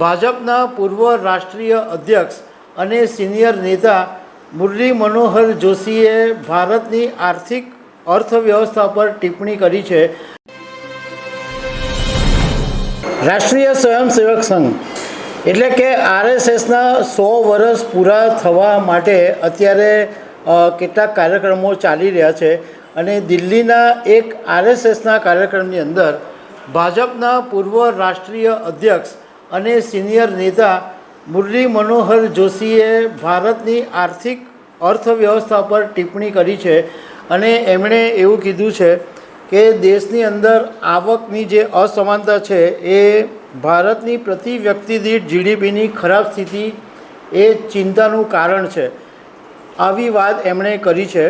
ભાજપના પૂર્વ રાષ્ટ્રીય અધ્યક્ષ અને સિનિયર નેતા મુરલી મનોહર જોશીએ ભારતની આર્થિક અર્થવ્યવસ્થા પર ટિપ્પણી કરી છે। રાષ્ટ્રીય સ્વયંસેવક સંઘ એટલે કે આરએસએસના 100 વર્ષ પૂરા થવા માટે અત્યારે કેટલાક કાર્યક્રમો ચાલી રહ્યા છે અને દિલ્હીના એક આરએસએસના કાર્યક્રમની અંદર ભાજપના પૂર્વ રાષ્ટ્રીય અધ્યક્ષ અને સિનિયર નેતા મુરલી મનોહર જોશીએ ભારતની આર્થિક અર્થવ્યવસ્થા પર ટિપ્પણી કરી છે અને એમણે એવું કીધું છે કે દેશની અંદર આવકની જે અસમાનતા છે એ ભારતની પ્રતિ વ્યક્તિ દીઠ જીડીપીની ખરાબ સ્થિતિ એ ચિંતાનું કારણ છે। આવી વાત એમણે કરી છે।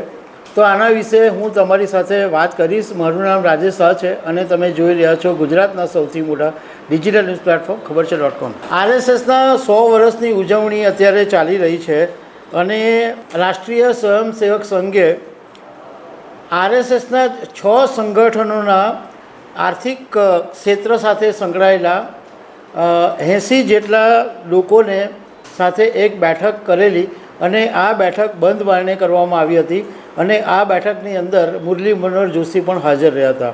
તો આના વિશે હું તમારી સાથે વાત કરીશ। મારું નામ રાજેશ શાહ છે અને તમે જોઈ રહ્યા છો ગુજરાતના સૌથી મોટા ડિજિટલ ન્યૂઝ પ્લેટફોર્મ ખબરછે.com। આરએસએસના 100 વર્ષની ઉજવણી અત્યારે ચાલી રહી છે અને રાષ્ટ્રીય સ્વયંસેવક સંઘે આરએસએસના 6 સંગઠનોના આર્થિક ક્ષેત્ર સાથે સંકળાયેલા 80 જેટલા લોકોને સાથે એક બેઠક કરેલી અને આ બેઠક બંધ બારણે કરવામાં આવી હતી અને આ બેઠકની અંદર મુરલી મનોહર જોશી પણ હાજર રહ્યા હતા।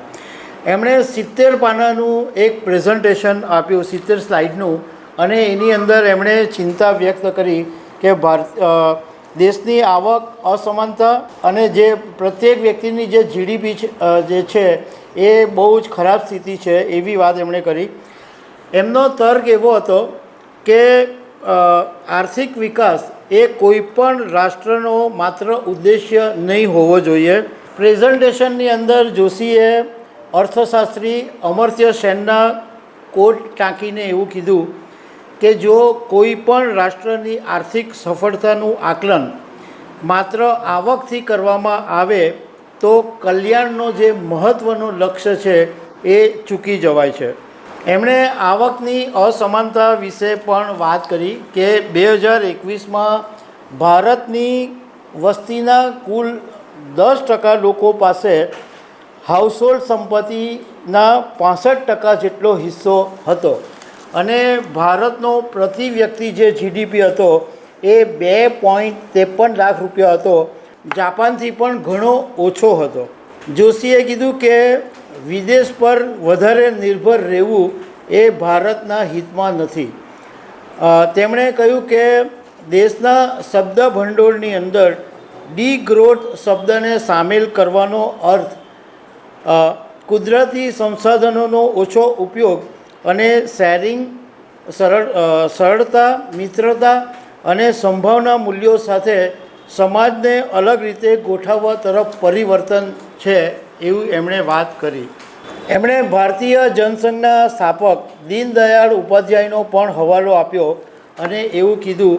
એમણે 70 પાનાનું એક પ્રેઝન્ટેશન આપ્યું, 70 સ્લાઇડનું, અને એની અંદર એમણે ચિંતા વ્યક્ત કરી કે દેશની આવક અસમાનતા અને જે પ્રત્યેક વ્યક્તિની જે જીડીપી જે છે એ બહુ જ ખરાબ સ્થિતિ છે એવી વાત એમણે કરી। એમનો તર્ક એવો હતો કે આર્થિક વિકાસ એ કોઈપણ રાષ્ટ્રનો માત્ર ઉદ્દેશ્ય નહીં હોવો જોઈએ। પ્રેઝન્ટેશનની અંદર જોશીએ અર્થશાસ્ત્રી અમર્ત્ય સેનના કોટ ટાંકીને એવું કીધું કે જો કોઈ પણ રાષ્ટ્રની આર્થિક સફળતાનું આકલન માત્ર આવકથી કરવામાં આવે તો કલ્યાણનો જે મહત્ત્વનો લક્ષ્ય છે એ ચૂકી જવાય છે। એમણે આવકની અસમાનતા વિશે પણ વાત કરી કે 2021માં ભારતની વસ્તીના કુલ 10% લોકો પાસે હાઉસહોલ્ડ સંપત્તિના 65% જેટલો હિસ્સો હતો અને ભારતનો પ્રતિ વ્યક્તિ જે જીડીપી હતો એ 2.53 લાખ રૂપિયા હતો, જાપાનથી પણ ઘણો ઓછો હતો। જોશીએ કીધું કે વિદેશ પર વધારે નિર્ભર રહેવું એ ભારતના હિતમાં નથી। તેમણે કહ્યું કે દેશના શબ્દ ભંડોળની અંદર ડીગ્રોથ શબ્દને સામેલ કરવાનો અર્થ કુદરતી સંસાધનોનો ઓછો ઉપયોગ અને શેરિંગ, સરળતા, મિત્રતા અને સંભાવના મૂલ્યો સાથે સમાજને અલગ રીતે ગોઠવવા તરફ પરિવર્તન છે એવું એમણે વાત કરી। એમણે ભારતીય જનસંઘના સ્થાપક દીનદયાળ ઉપાધ્યાયનો પણ હવાલો આપ્યો અને એવું કીધું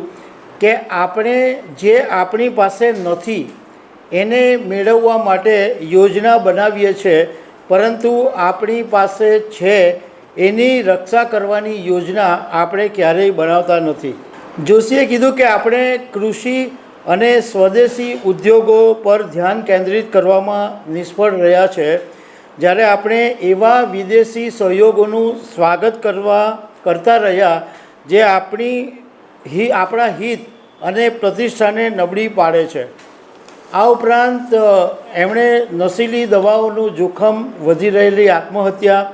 કે આપણે જે આપણી પાસે નથી એને મેળવવા માટે યોજના બનાવીએ છીએ, પરંતુ આપણી પાસે છે એની રક્ષા કરવાની યોજના આપણે ક્યારેય બનાવતા નથી। જોશીએ કીધું કે આપણે કૃષિ અને સ્વદેશી ઉદ્યોગો પર ધ્યાન કેન્દ્રિત કરવામાં નિષ્ફળ રહ્યા છે, જ્યારે આપણે એવા વિદેશી સહયોગોનું સ્વાગત કરતા રહ્યા જે આપણા હિત અને પ્રતિષ્ઠાને નબળી પાડે છે। આ ઉપરાંત એમણે નશીલી દવાઓનું જોખમ, વધી રહેલી આત્મહત્યા,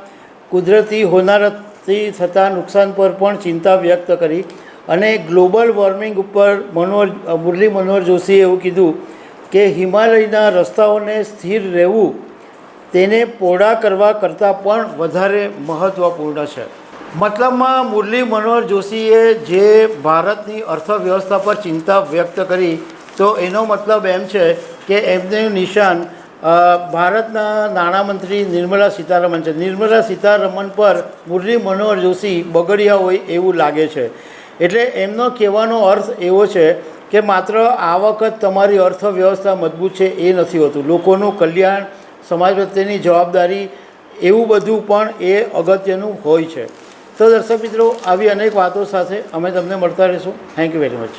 કુદરતી હોનારતથી થતા નુકસાન પર પણ ચિંતા વ્યક્ત કરી અને ગ્લોબલ વોર્મિંગ ઉપર મુરલી મનોહર જોશીએ એવું કીધું કે હિમાલયના રસ્તાઓને સ્થિર રહેવું તેને પહોળા કરવા કરતાં પણ વધારે મહત્ત્વપૂર્ણ છે। મતલબમાં મુરલી મનોહર જોશીએ જે ભારતની અર્થવ્યવસ્થા પર ચિંતા વ્યક્ત કરી તો એનો મતલબ એમ છે કે એમનું નિશાન ભારતના નાણામંત્રી નિર્મલા સીતારમણ છે। નિર્મલા સીતારમણ પર મુરલી મનોહર જોશી બગડ્યા હોય એવું લાગે છે। એટલે એમનો કહેવાનો અર્થ એવો છે કે માત્ર આ વખત તમારી અર્થવ્યવસ્થા મજબૂત છે એ નથી હોતું, લોકોનું કલ્યાણ, સમાજ પ્રત્યેની જવાબદારી, એવું બધું પણ એ અગત્યનું હોય છે। તો દર્શક મિત્રો, આવી અનેક વાતો સાથે અમે તમને મળતા રહીશું। Thank you very much.